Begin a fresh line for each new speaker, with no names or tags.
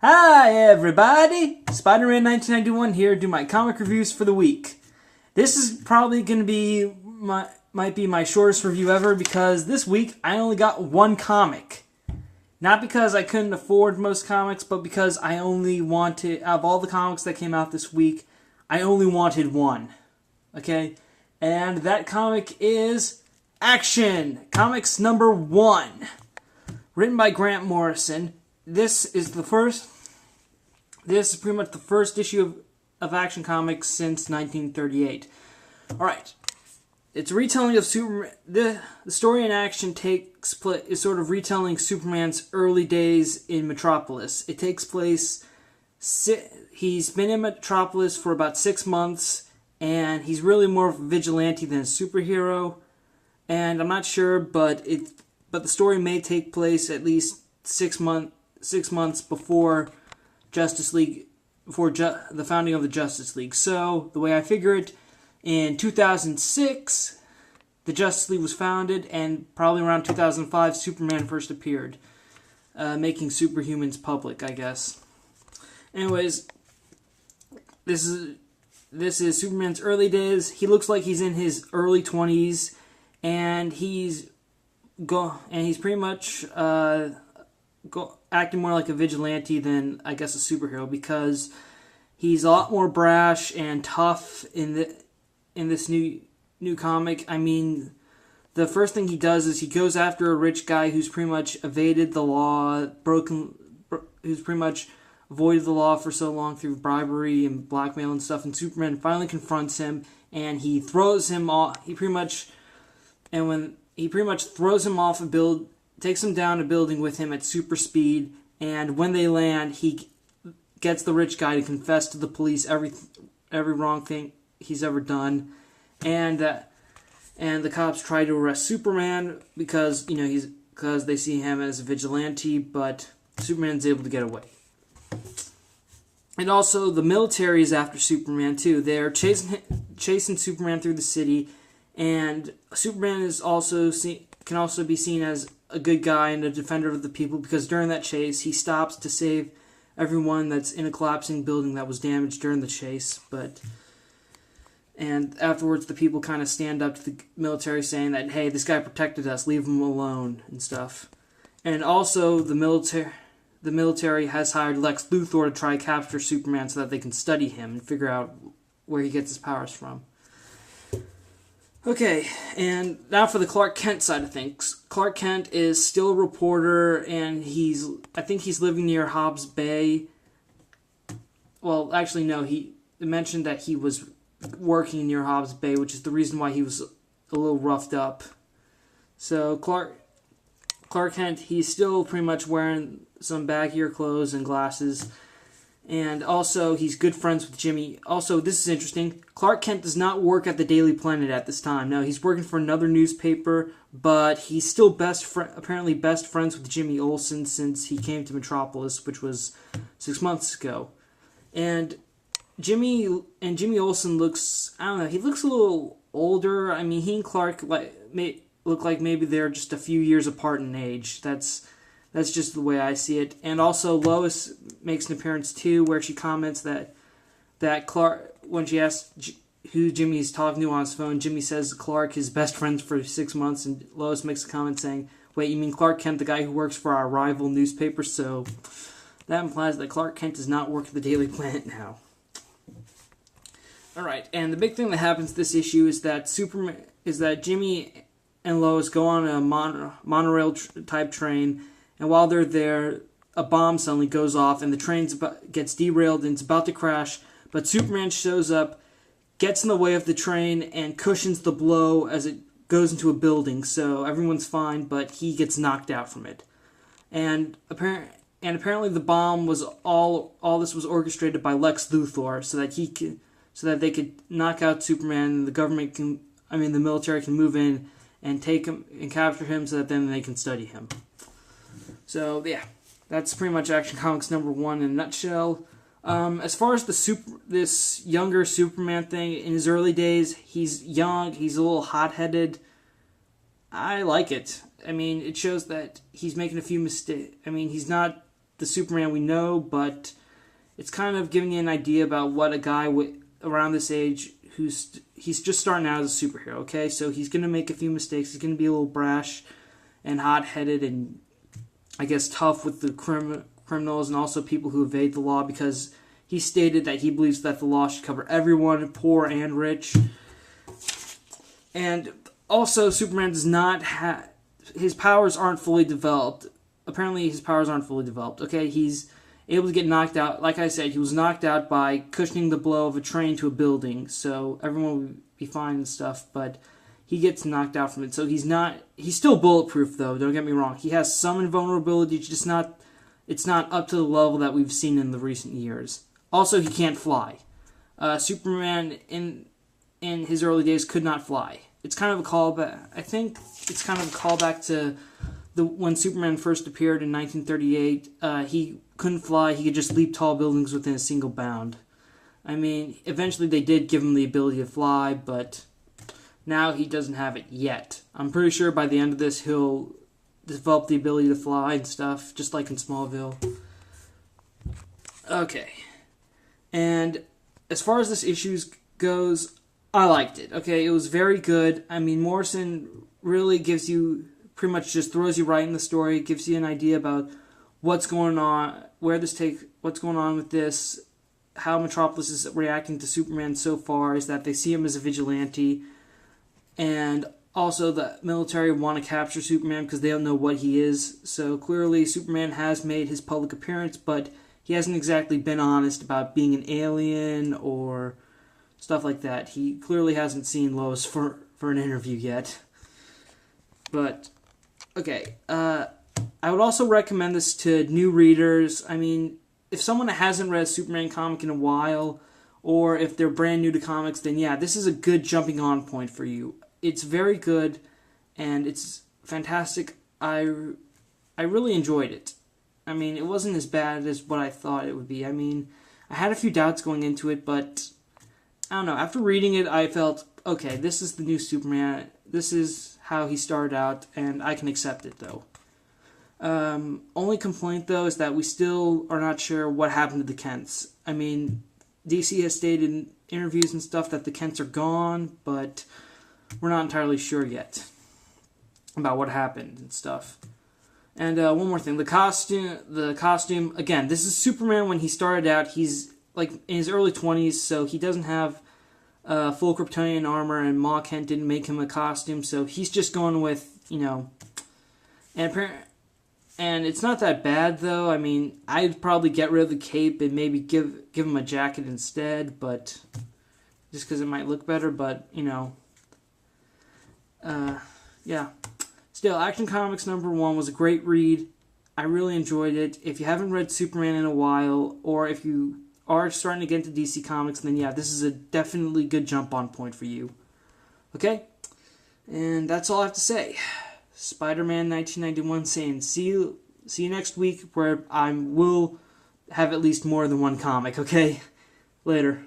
Hi everybody! Spider-Man 1991 here to do my comic reviews for the week. This is probably going to be might be my shortest review ever because this week I only got one comic. Not because I couldn't afford most comics, but because I only wanted, out of all the comics that came out this week, I only wanted one. Okay? And that comic is Action! Comics number 1. Written by Grant Morrison. This is pretty much the first issue of Action Comics since 1938. Alright. It's a retelling of Superman. The story in Action is sort of retelling Superman's early days in Metropolis. It takes place. He's been in Metropolis for about 6 months, and he's really more of a vigilante than a superhero. And I'm not sure, but the story may take place at least 6 months before Justice League, before the founding of the Justice League. So the way I figure it, in 2006, the Justice League was founded, and probably around 2005, Superman first appeared, making superhumans public, I guess. Anyways, this is Superman's early days. He looks like he's in his early 20s, and he's pretty much acting more like a vigilante than, I guess, a superhero, because he's a lot more brash and tough in this new comic. I mean, the first thing he does is he goes after a rich guy who's pretty much evaded the law, who's pretty much avoided the law for so long through bribery and blackmail and stuff. And Superman finally confronts him, and he throws him off. He pretty much throws him off takes him down a building with him at super speed. And when they land, he gets the rich guy to confess to the police every wrong thing he's ever done, and the cops try to arrest Superman because they see him as a vigilante, but Superman's able to get away. And also, the military is after Superman too. They're chasing Superman through the city, and Superman can also be seen as a good guy and a defender of the people, because during that chase he stops to save everyone that's in a collapsing building that was damaged during the chase, and afterwards the people kind of stand up to the military saying that, hey, this guy protected us, leave him alone and stuff. And also the military has hired Lex Luthor to try to capture Superman so that they can study him and figure out where he gets his powers from. Okay, and now for the Clark Kent side of things. Clark Kent is still a reporter, and I think he's living near Hobbs Bay. Well, actually, no, he mentioned that he was working near Hobbs Bay, which is the reason why he was a little roughed up. So Clark Kent, he's still pretty much wearing some baggier clothes and glasses. And also, he's good friends with Jimmy. Also, this is interesting. Clark Kent does not work at the Daily Planet at this time. No, he's working for another newspaper, but he's still apparently best friends with Jimmy Olsen since he came to Metropolis, which was 6 months ago. And Jimmy Olsen looks, I don't know, he looks a little older. I mean, he and Clark look like maybe they're just a few years apart in age. That's just the way I see it. And also, Lois makes an appearance too, where she comments that Clark, when she asks who Jimmy's talking to on his phone, Jimmy says Clark is best friends for 6 months, and Lois makes a comment saying, wait, you mean Clark Kent, the guy who works for our rival newspaper? So that implies that Clark Kent does not work at the Daily Planet now. Alright, and the big thing that happens this issue is that Jimmy and Lois go on a monorail type train, and while they're there, a bomb suddenly goes off, and the train gets derailed, and it's about to crash. But Superman shows up, gets in the way of the train, and cushions the blow as it goes into a building. So everyone's fine, but he gets knocked out from it. And apparently the bomb was all this was orchestrated by Lex Luthor, so that they could knock out Superman, and the military can move in and take him and capture him, so that then they can study him. So, yeah, that's pretty much Action Comics number 1 in a nutshell. As far as this younger Superman thing, in his early days, he's young, he's a little hot-headed. I like it. I mean, it shows that he's making a few mistakes. I mean, he's not the Superman we know, but it's kind of giving you an idea about what a guy around this age he's just starting out as a superhero, okay? So he's going to make a few mistakes. He's going to be a little brash and hot-headed and, I guess, tough with the criminals and also people who evade the law, because he stated that he believes that the law should cover everyone, poor and rich. And also, Superman does not have... His powers aren't fully developed. Apparently, his powers aren't fully developed, okay? He's able to get knocked out. Like I said, he was knocked out by cushioning the blow of a train to a building, so everyone will be fine and stuff, but he gets knocked out from it. So he's still bulletproof, though, don't get me wrong. He has some invulnerability, it's not up to the level that we've seen in the recent years. Also, he can't fly. Superman in his early days could not fly. It's kind of a callback. I think it's kind of a callback to when Superman first appeared in 1938. He couldn't fly. He could just leap tall buildings within a single bound. I mean, eventually they did give him the ability to fly, but now he doesn't have it yet. I'm pretty sure by the end of this he'll develop the ability to fly and stuff, just like in Smallville. Okay. And as far as this issue goes, I liked it. Okay, it was very good. I mean, Morrison really gives you, pretty much just throws you right in the story, gives you an idea about what's going on, what's going on with this, how Metropolis is reacting to Superman so far, is that they see him as a vigilante, and also the military want to capture Superman because they don't know what he is. So clearly Superman has made his public appearance, but he hasn't exactly been honest about being an alien or stuff like that. He clearly hasn't seen Lois for an interview yet. But, okay, I would also recommend this to new readers. I mean, if someone hasn't read a Superman comic in a while, or if they're brand new to comics, then yeah, this is a good jumping on point for you. It's very good, and it's fantastic. I really enjoyed it. I mean, it wasn't as bad as what I thought it would be. I mean, I had a few doubts going into it, but I don't know. After reading it, I felt, okay, this is the new Superman. This is how he started out, and I can accept it, though. Only complaint, though, is that we still are not sure what happened to the Kents. I mean, DC has stated in interviews and stuff that the Kents are gone, but we're not entirely sure yet about what happened and stuff. And one more thing, the costume, again, this is Superman when he started out. He's like in his early 20s, so he doesn't have full Kryptonian armor, and Ma Kent didn't make him a costume, so he's just going with, and it's not that bad, though. I mean, I'd probably get rid of the cape and maybe give him a jacket instead, but just because it might look better, but, yeah. Still, Action Comics #1 was a great read. I really enjoyed it. If you haven't read Superman in a while, or if you are starting to get into DC Comics, then yeah, this is a definitely good jump-on point for you. Okay? And that's all I have to say. Spider-Man 1991 saying, see you next week, where I will have at least more than one comic, okay? Later.